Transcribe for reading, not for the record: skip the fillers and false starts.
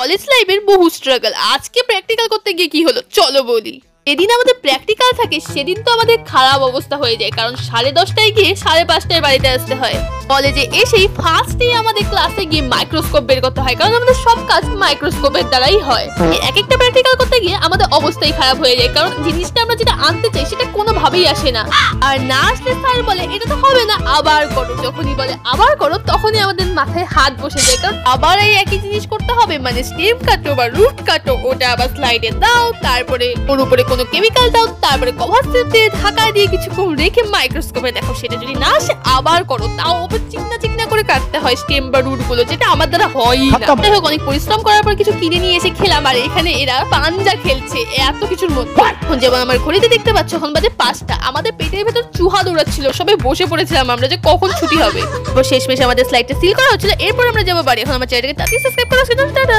College লাইফের বহু struggle. আজকে প্র্যাকটিক্যাল করতে গিয়ে কি হলো চলো বলি। যেদিন আমাদের প্র্যাকটিক্যাল থাকে সেদিন তো আমাদের খারাপ অবস্থা হয়ে যায়, কারণ 10:30টায় গিয়ে 5:30টায় বাড়িতে আসতে হয়। কলেজে এসেই ফার্স্টে আমাদের ক্লাসে গিয়ে মাইক্রোস্কোপ বের করতে হয়, কারণ আমাদের সব কাজ মাইক্রোস্কোপের দ্বারাই হয়। এক একটা প্র্যাকটিক্যাল করতে গিয়ে আমাদের অবস্থাই খারাপ হয়ে যায়, কারণ জিনিসটা আমরা যেটা আনতে চাই সেটা কোনোভাবেই আসে না। আর না আসলে স্যার বলে এটা তো হবে না, আবার করো। যখনই বলে আবার করো তখনই আমাদের মাথায় হাত বসে যায়, কারণ আবার এই একই জিনিস করতে হবে, মানে স্টেম কাটো বা রুট কাটো, ওটা আবার স্লাইডে দাও, তারপরে ওর উপরে কোনো কেমিক্যাল দাও, তারপরে কভার স্লিপ দিয়ে ঢাকা দিয়ে কিছুক্ষণ রেখে মাইক্রোস্কোপে দেখো। সেটা যদি না আসে আবার করো, তাও চিকনা চিকনা করে কাটতে হয় স্টেম বা রুট গুলো, যেটা আমার দ্বারা হয়ই না। যাই হোক, অনেক পরিশ্রম করার পর কিছু কিনে নিয়ে এসে খেলাম, আর এখানে এরা পাঞ্জা খেলছে এত কিছুর মধ্যে। এখন যেমন আমার ঘড়িতে দেখতে পাচ্ছ এখন বাজে 5টা, আমাদের পেটের ভেতর চুহা দৌড়াচ্ছিল, সবাই বসে পড়েছিলাম আমরা যে কখন ছুটি হবে। শেষমেশ আমাদের স্লাইডটা সিল করা হচ্ছিল, এরপর আমরা যাবো বাড়ি। এখন আমার চ্যানেলটাকে সাবস্ক্রাইব করা।